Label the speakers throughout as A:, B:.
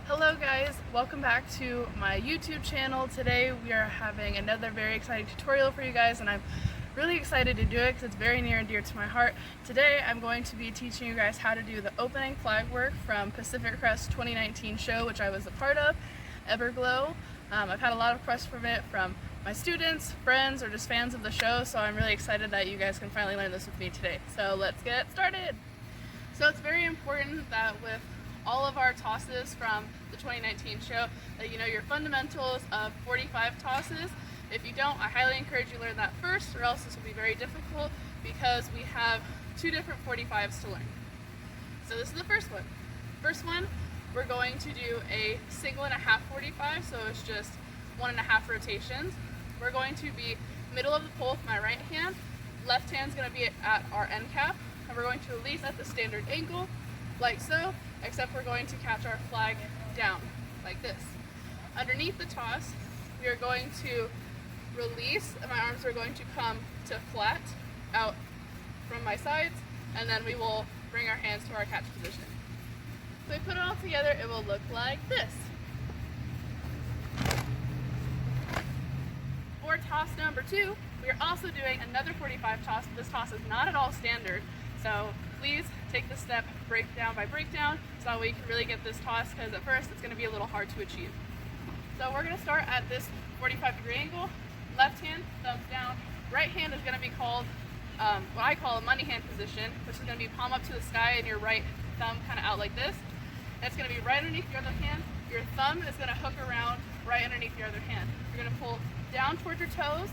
A: Hello guys, welcome back to my YouTube channel. Today we are having another very exciting tutorial for you guys, and I'm really excited to do it because it's very near and dear to my heart. Today I'm going to be teaching you guys how to do the opening flag work from Pacific Crest 2019 show, which I was a part of, Everglow. I've had a lot of requests from it from my students, friends, or just fans of the show, so I'm really excited that you guys can finally learn this with me today. So let's get started. So it's very important that with all of our tosses from the 2019 show that you know your fundamentals of 45 tosses. If you don't, I highly encourage you to learn that first, or else this will be very difficult because we have two different 45s to learn. So this is the first one. First one, we're going to do a single and a half 45, so it's just 1.5 rotations. We're going to be middle of the pole with my right hand. Left hand's going to be at our end cap, and we're going to release at the standard angle, like so, except we're going to catch our flag down, like this. Underneath the toss, we are going to release, and my arms are going to come to flat out from my sides, and then we will bring our hands to our catch position. So we put it all together, it will look like this. For toss number 2, we are also doing another 45 toss, but this toss is not at all standard, so please take this step breakdown by breakdown so that way you can really get this toss, because at first it's going to be a little hard to achieve. So we're going to start at this 45-degree angle. Left hand, thumbs down. Right hand is going to be called what I call a money hand position, which is going to be palm up to the sky and your right thumb kind of out like this. And it's going to be right underneath your other hand. Your thumb is going to hook around right underneath your other hand. You're going to pull down towards your toes,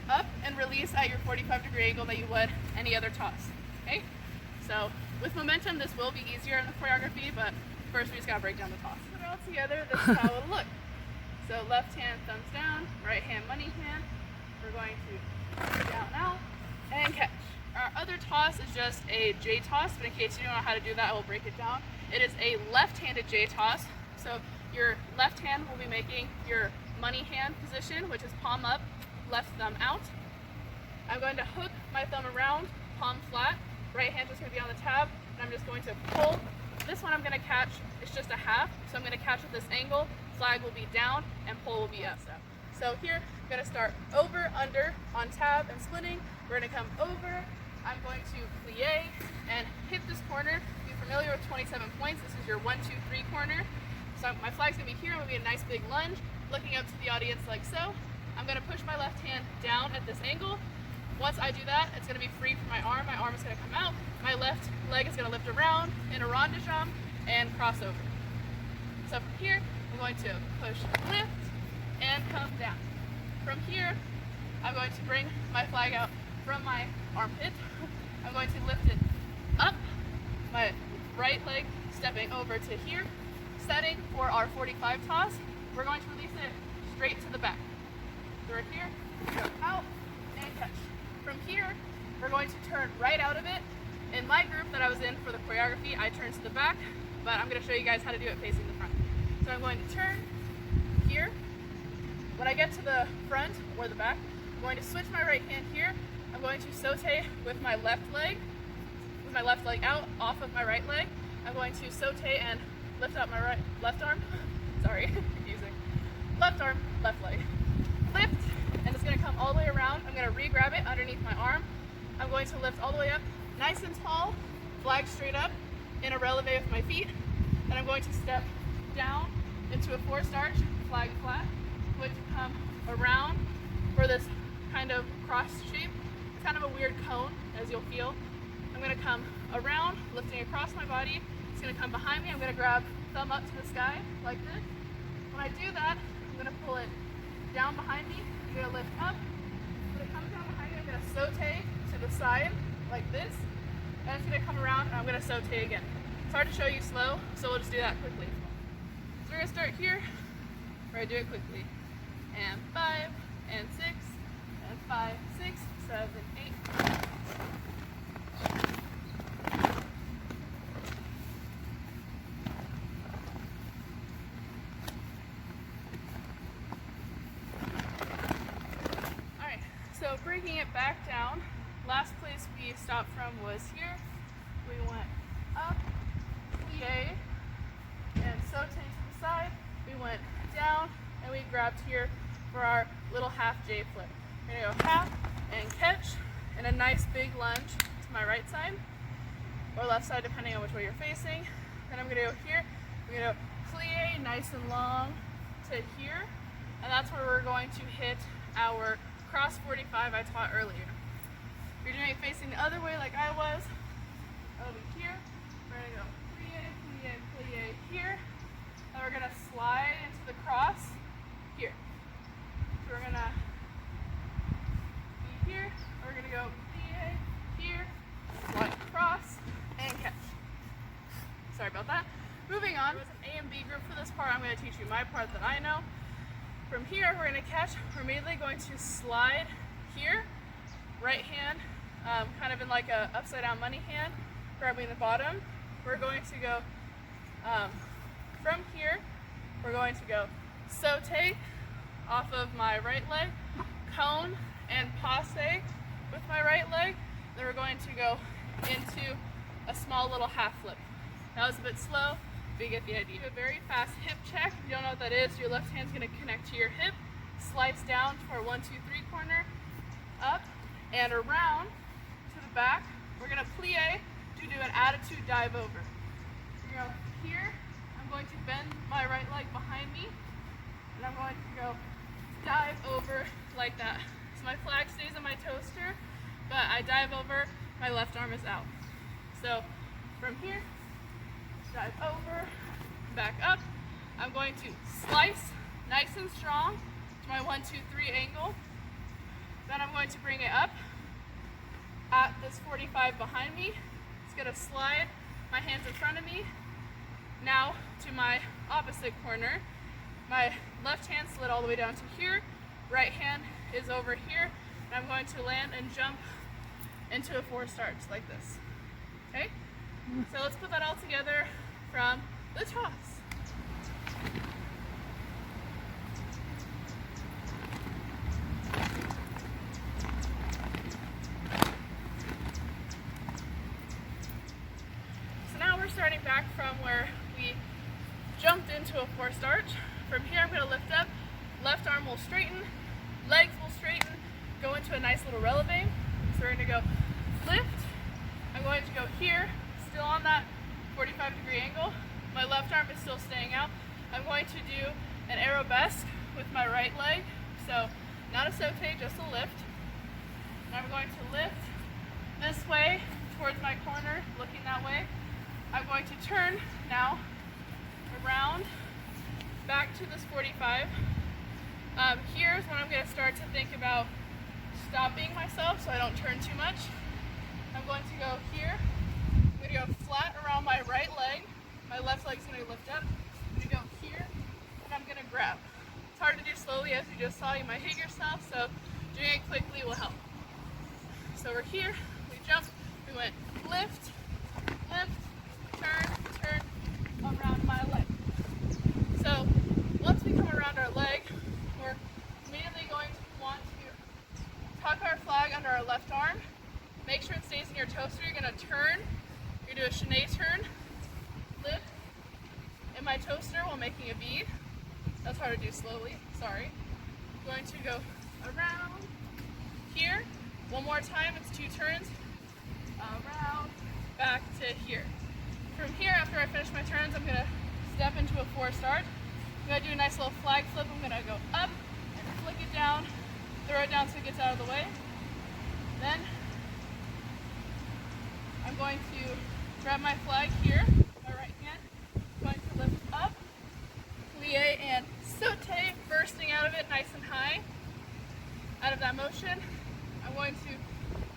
A: up, and release at your 45-degree angle that you would any other toss. Okay? So with momentum, this will be easier in the choreography, but first we just gotta break down the toss. Put it all together, this is how it'll look. So left hand, thumbs down, right hand, money hand. We're going to down, out, and catch. Our other toss is just a J toss, but in case you don't know how to do that, I will break it down. It is a left-handed J toss. So your left hand will be making your money hand position, which is palm up, left thumb out. I'm going to hook my thumb around, palm flat. Right hand is going to be on the tab, and I'm just going to pull. This one I'm going to catch, it's just a half, so I'm going to catch at this angle, flag will be down, and pull will be up. So here, I'm going to start over, under, on tab, and splitting. We're going to come over, I'm going to plie, and hit this corner. If you're familiar with 27 points, this is your 1, 2, 3 corner. So my flag's going to be here, I'm going to be a nice big lunge, looking up to the audience like so. I'm going to push my left hand down at this angle. Once I do that, it's going to be free from my arm. My arm is going to come out. My left leg is going to lift around in a rond de jambe and cross over. So from here, I'm going to push, lift, and come down. From here, I'm going to bring my flag out from my armpit. I'm going to lift it up, my right leg stepping over to here. Setting for our 45 toss, we're going to release it straight to the back. So we're here, go out, and catch. From here, we're going to turn right out of it. In my group that I was in for the choreography, I turned to the back, but I'm going to show you guys how to do it facing the front. So I'm going to turn here. When I get to the front or the back, I'm going to switch my right hand here. I'm going to saute with my left leg out off of my right leg. I'm going to saute and lift up my left arm. Sorry, confusing. Left arm, left leg. Lift. And it's going to come all the way around. I'm going to re-grab it underneath my arm. I'm going to lift all the way up, nice and tall, flag straight up, in a releve with my feet. And I'm going to step down into a forced arch, flag flat. I'm going to come around for this kind of cross shape. It's kind of a weird cone, as you'll feel. I'm going to come around, lifting across my body. It's going to come behind me. I'm going to grab thumb up to the sky, like this. When I do that, I'm going to pull it down behind me. I'm going to lift up. When it comes down behind me, I'm going to saute to the side like this. And it's going to come around, and I'm going to saute again. It's hard to show you slow, so we'll just do that quickly. So we're going to start here, where I do it quickly. And 5, and 6, and 5, 6, 7, 8. So breaking it back down, last place we stopped from was here. We went up, plie, and saute to the side, we went down, and we grabbed here for our little half J flip. We're gonna go half and catch, and a nice big lunge to my right side, or left side, depending on which way you're facing. Then I'm gonna go here, we're gonna plie nice and long to here, and that's where we're going to hit our cross 45 I taught earlier. If you're doing it facing the other way like I was, over here, we're gonna go plie, plie, plie here, and we're gonna slide into the cross here. So we're gonna be here, we're gonna go plie here, slide across, and catch. Sorry about that. Moving on, with an A and B group for this part, I'm going to teach you my part that I know. From here, we're going to catch. We're immediately going to slide here, right hand, kind of in like a upside down money hand, grabbing the bottom. We're going to go from here, we're going to go saute off of my right leg, cone and passe with my right leg. Then we're going to go into a small little half flip. That was a bit slow, but you get the idea. A very fast hip check. If you don't know what that is, your left hand's going to connect to your hip, slides down to our 1, 2, 3 corner, up and around to the back. We're going to plie to do an attitude dive over. We're going to go here. I'm going to bend my right leg behind me, and I'm going to go dive over like that. So my flag stays on my toaster, but I dive over, my left arm is out. So from here, dive over, back up. I'm going to slice nice and strong to my 1, 2, 3 angle. Then I'm going to bring it up at this 45 behind me. It's going to slide my hands in front of me. Now to my opposite corner. My left hand slid all the way down to here. Right hand is over here. And I'm going to land and jump into a 4 starts like this. Okay? So let's put that all together from the toss. So now we're starting back from where we jumped into a 4 starch. From here I'm going to lift up, left arm will straighten, legs will straighten, go into a nice little releve. So we're going to go lift, I'm going to go here, still on that 45-degree angle. My left arm is still staying out. I'm going to do an arabesque with my right leg. So not a saute, just a lift. And I'm going to lift this way towards my corner, looking that way. I'm going to turn now around back to this 45. Here's when I'm going to start to think about stopping myself so I don't turn too much. I'm going to go here. I'm going to go flat around my right leg. My left leg's going to lift up. I'm going to go here, and I'm going to grab. It's hard to do slowly, as you just saw. You might hit yourself, so doing it quickly will help. So we're here, we jumped, we went lift, turn, around my leg. So once we come around our leg, we're immediately going to want to tuck our flag under our left arm. Make sure it stays in your toaster. You're going to turn. You're going to do a chaîné turn, lift in my toaster while making a V. That's hard to do slowly, sorry. I'm going to go around here. One more time, it's 2 turns. Around, back to here. From here, after I finish my turns, I'm going to step into a 4 start. I'm going to do a nice little flag flip. I'm going to go up and flick it down, throw it down so it gets out of the way. Then I'm going to grab my flag here, my right hand. I'm going to lift up, plie and saute, bursting out of it nice and high. Out of that motion, I'm going to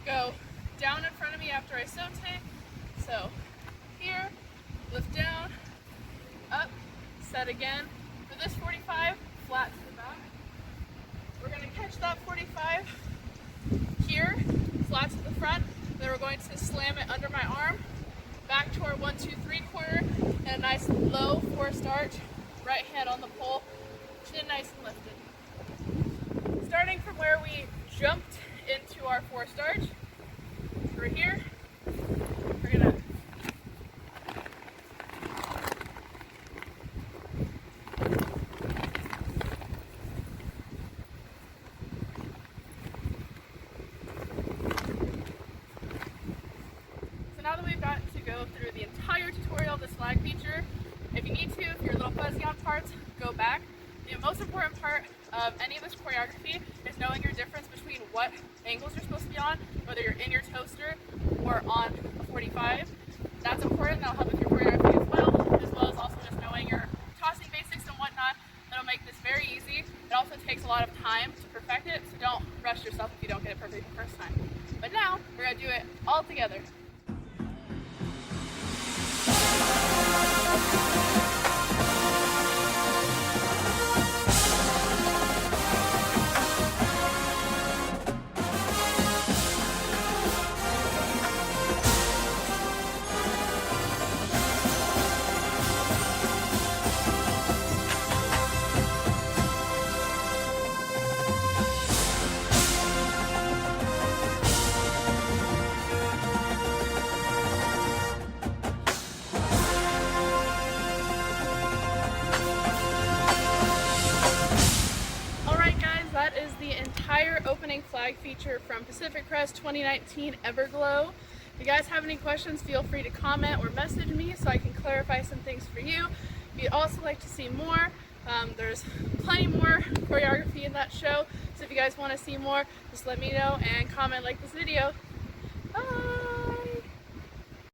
A: go down in front of me after I saute. So here, lift down, up, set again. For this 45, flat to the back. We're going to catch that 45 here, flat to the front. Then we're going to slam it under my arm, back to our 1, 2, 3 corner, and a nice low 4 starch. Right hand on the pole, chin nice and lifted. Starting from where we jumped into our 4 starch, we're here. We're gonna need to, if you're a little fuzzy on parts, go back. The most important part of any of this choreography is knowing your difference between what angles you're supposed to be on, whether you're in your toaster or on a 45. That's important. That'll help with your choreography as well as also just knowing your tossing basics and whatnot. That'll make this very easy. It also takes a lot of time to perfect it, so don't rush yourself if you don't get it perfect the first time. But now, we're going to do it all together. That is the entire opening flag feature from Pacific Crest 2019 Everglow. If you guys have any questions, feel free to comment or message me so I can clarify some things for you. If you'd also like to see more, there's plenty more choreography in that show. So if you guys want to see more, just let me know and comment like this video. Bye!